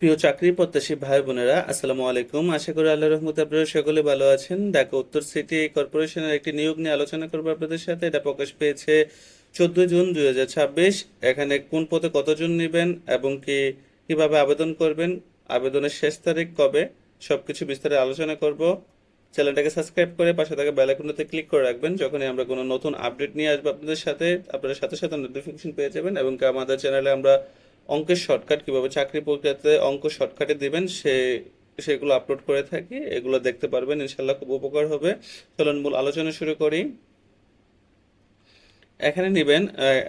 প্রিয় চাকরি প্রত্যাশী ভাই বোনেরা, আসসালামু আলাইকুম। আশা করি আল্লাহর রহমতে আপনারা সকলে ভালো আছেন। ঢাকা উত্তর সিটি কর্পোরেশনের একটি নিয়োগ নিয়ে আলোচনা করবো আপনাদের সাথে। এটা প্রকাশ পেয়েছে 14 জুন 2026। এখানে কোন পদে কতজন নেবেন এবং কিভাবে আবেদন করবেন, আবেদনের শেষ তারিখ কবে, সবকিছু বিস্তারিত আলোচনা করব। চ্যানেলটাকে সাবস্ক্রাইব করে পাশে থাকা বেল আইকনটাতে ক্লিক করে রাখবেন। যখনই আমরা কোনো নতুন আপডেট নিয়ে আসবো আপনাদের সাথে, আপনারা সাথে সাথে নোটিফিকেশন পেয়ে যাবেন। এবং আমাদের চ্যানেলে আমরা অঙ্কের শর্টকাট, কিভাবে চাকরি প্রক্রিয়াতে অঙ্ক শর্টকাটে দিবেন সেগুলো আপলোড করে থাকি। এগুলো দেখতে পারবেন, ইনশাল্লাহ খুব উপকার হবে। চলুন মূল আলোচনা শুরু করি। এখানে নেবেন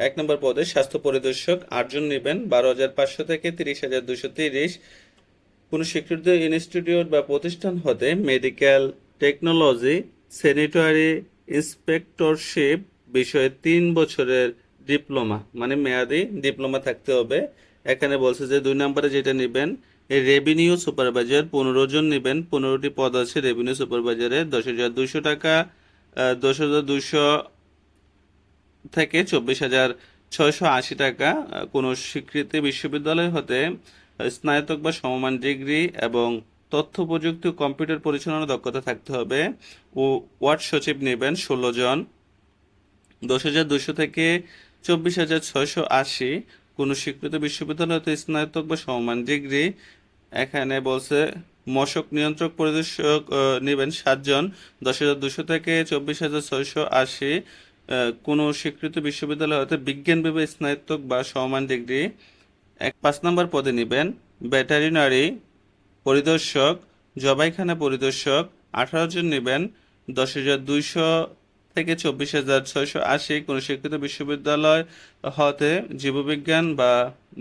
1 নম্বর পদে স্বাস্থ্য পরিদর্শক 8 জন নেবেন, 12,500 থেকে 30,230। কোনো স্বীকৃত ইনস্টিটিউট বা প্রতিষ্ঠান হতে মেডিকেল টেকনোলজি স্যানিটারি ইন্সপেক্টরশিপ বিষয়ে 3 বছরের ডিপ্লোমা, মানে মেয়াদি ডিপ্লোমা থাকতে হবে। এখানে বলছে যে 2 নম্বরে যেটা নেবেন, এই রেভিনিউ সুপারভাইজার 15 জন নেবেন। 15টি পদ আছে রেভিনিউ সুপারভাইজারে। 10,200 টাকা, 10,200 থেকে 24,680 টাকা। কোনো স্বীকৃত বিশ্ববিদ্যালয় হতে স্নাতক বা সমমান ডিগ্রি এবং তথ্য প্রযুক্তি ও কম্পিউটার পরিচালনা দক্ষতা থাকতে হবে। ও ওয়ার্ড সচিব নেবেন 16 জন। 10,200 থেকে 24,680। কোনো স্বীকৃত বিশ্ববিদ্যালয় হতে স্নাতক বা সমমান ডিগ্রি। এখানে বলছে মশক নিয়ন্ত্রক পরিদর্শক নেবেন 7 জন। 10,200 থেকে 24,680। কোনো স্বীকৃত বিশ্ববিদ্যালয় হতে বিজ্ঞান বিভাগে স্নাতক বা সমমান ডিগ্রি। 5 নম্বর পদে নেবেন ভেটেরিনারি পরিদর্শক, জবাইখানা পরিদর্শক 18 জন নেবেন। 10,200 থেকে 24,680। কোনো স্বীকৃত বিশ্ববিদ্যালয় হতে জীববিজ্ঞান বা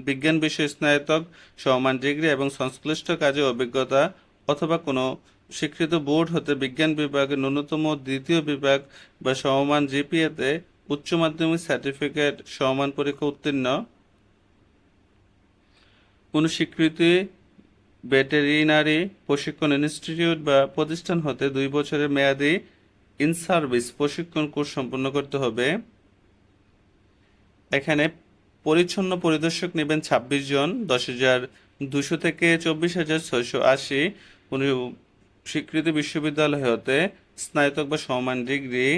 বিজ্ঞান বিষয়ে স্নাতক সমমান ডিগ্রি এবং সংশ্লিষ্ট কাজে অভিজ্ঞতা, অথবা কোনো স্বীকৃত বোর্ড হতে বিজ্ঞান বিভাগে ন্যূনতম দ্বিতীয় বিভাগ বা সমমান জিপিএতে উচ্চ মাধ্যমিক সার্টিফিকেট সমমান পরীক্ষা উত্তীর্ণ। কোনো স্বীকৃতি ভেটেরিনারি প্রশিক্ষণ ইনস্টিটিউট বা প্রতিষ্ঠান হতে 2 বছরের মেয়াদি ইন সার্ভিস প্রশিক্ষণ কোর্স সম্পন্ন করতে হবে। এখানে পরিচ্ছন্ন পরিদর্শক নেবেন 26 জন। 10,200 থেকে 24,680। কোনো স্বীকৃত বিশ্ববিদ্যালয় হতে স্নাতক বা সমমান ডিগ্রি।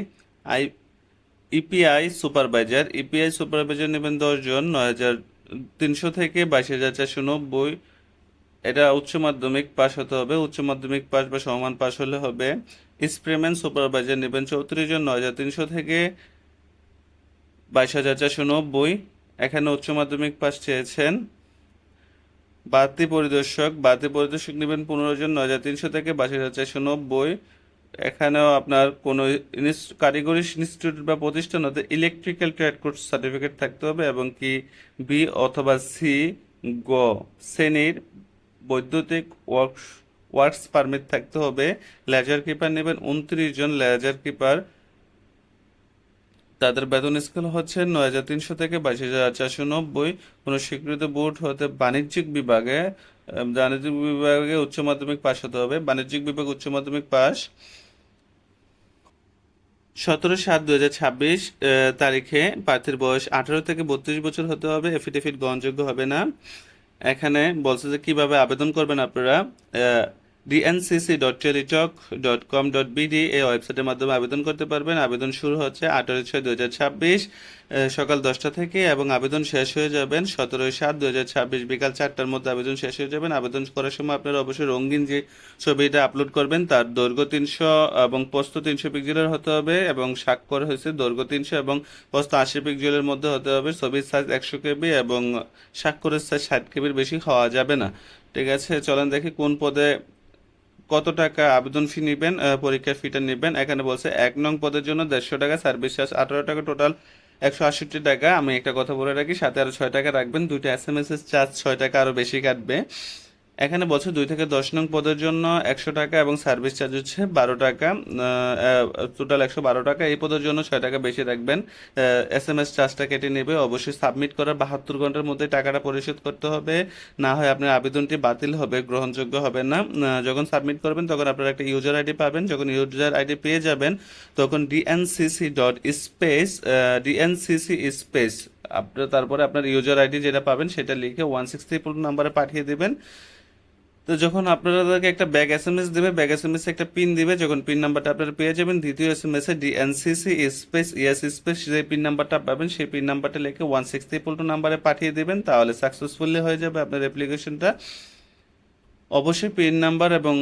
ইপিআই সুপারভাইজার নেবেন 10 জন। 9,300 থেকে 22,490। এটা উচ্চ মাধ্যমিক পাস হতে হবে, উচ্চ মাধ্যমিক পাস বা সমমান পাস হলে হবে। স্প্রেম্যান সুপারভাইজার নেবেন 34 জন। 9,300 থেকে 22,490। এখানে উচ্চ মাধ্যমিক পাস চেয়েছেন। বাতি পরিদর্শক নেবেন 15 জন। 9,300 থেকে 22,490। এখানেও আপনার কোনো কারিগরি ইনস্টিটিউট বা প্রতিষ্ঠান হতে ইলেকট্রিক্যাল ট্রেড কোর্স সার্টিফিকেট থাকতে হবে এবং কি বি অথবা সি গ শ্রেণীর বৈদ্যুতিক ওয়ার্কস পারমিট থাকতে হবে। লেজার কিপার নেবেন 29 জন। লেজার কিপার তাদের বেতন স্কেল হচ্ছে 9,300 থেকে 22,490। কোনো স্বীকৃত বোর্ড হতে বাণিজ্যিক বিভাগে উচ্চ মাধ্যমিক পাস হতে হবে। বাণিজ্যিক বিভাগ উচ্চ মাধ্যমিক পাস। 17/7/2026 তারিখে প্রার্থীর বয়স 18 থেকে 32 বছর হতে হবে। এফিডেভিট গ্রহণযোগ্য হবে না। এখানে বলছে যে কিভাবে আবেদন করবেন আপনারা। dncc.teletalk.com.bd এই ওয়েবসাইটের মাধ্যমে আবেদন করতে পারবেন। আবেদন শুরু হচ্ছে 18/6/2026 সকাল 10টা থেকে এবং আবেদন শেষ হয়ে যাবেন 17/7/2026 বিকাল 4টার মধ্যে আবেদন শেষ হয়ে যাবেন। আবেদন করার সময় আপনারা অবশ্যই রঙিন যে ছবিটা আপলোড করবেন তার দৈর্ঘ্য 300 এবং প্রস্থ 300 পিক্সেলের হতে হবে এবং স্বাক্ষর হয়েছে দৈর্ঘ্য 300 এবং প্রস্থ 80 পিক্সেলের মধ্যে হতে হবে। ছবির সাইজ 100 কেবি এবং স্বাক্ষরের সাইজ 60 কেবির বেশি হওয়া যাবে না। ঠিক আছে, চলেন দেখি কোন পদে কত টাকা আবেদন ফি নেবেন, পরীক্ষার ফিটা নেবেন। এখানে বলছে 1 নং পদের জন্য 150 টাকা, সার্ভিস চার্জ 18 টাকা, টোটাল 168 টাকা। আমি একটা কথা বলে রাখি, সাথে আরো 6 টাকা রাখবেন। 2টা SMS এর চার্জ 6 টাকা আরো বেশি কাটবে। এখানে বলছে 2 থেকে 10 নং পদের জন্য 100 টাকা এবং সার্ভিস চার্জ হচ্ছে 12 টাকা, টোটাল 112 টাকা। এই পদের জন্য 6 টাকা বেশি রাখবেন। SMS চার্জটা কেটে নেবে। অবশ্যই সাবমিট করার 72 ঘন্টার মধ্যে টাকাটা পরিশোধ করতে হবে, না হয় আপনার আবেদনটি বাতিল হবে, গ্রহণযোগ্য হবে না। যখন সাবমিট করবেন তখন আপনারা একটা ইউজার আইডি পাবেন। যখন ইউজার আইডি পেয়ে যাবেন তখন dncc স্পেস আপনার তারপরে আপনার ইউজার আইডি যেটা পাবেন সেটা লিখে 163 নাম্বারে পাঠিয়ে দেবেন। তো যখন আপনাদেরকে একটা ব্যাক এসএমএস দিবে, ব্যাক এসএমএস একটা পিন দিবে, যখন পিন নাম্বারটা আপনারা পেয়ে যাবেন, দ্বিতীয় এসএমএস এ ডিএনসিসি স্পেস ইয়েস স্পেস যে পিন নাম্বারটা পাবেন সেই পিন নাম্বারটা লিখে 163 নাম্বারে পাঠিয়ে দিবেন, তাহলে সাকসেসফুলি হয়ে যাবে আপনার অ্যাপ্লিকেশনটা। অবশ্যই পিন নাম্বার এবং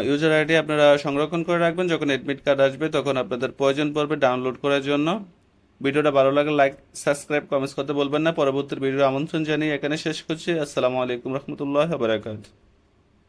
ইউজার আইডি আপনারা সংরক্ষণ করে রাখবেন, যখন অ্যাডমিট কার্ড আসবে তখন আপনাদের প্রয়োজন পড়বে ডাউনলোড করার জন্য। ভিডিওটা ভালো লাগলে লাইক, সাবস্ক্রাইব, কমেন্টস করতে বলবেন না। পরবর্তী ভিডিও আমন্ত্রণ জানিয়ে এখানে শেষ করছি। আসসালামু আলাইকুম রহমতুল্লাহ বারাকাতুহু।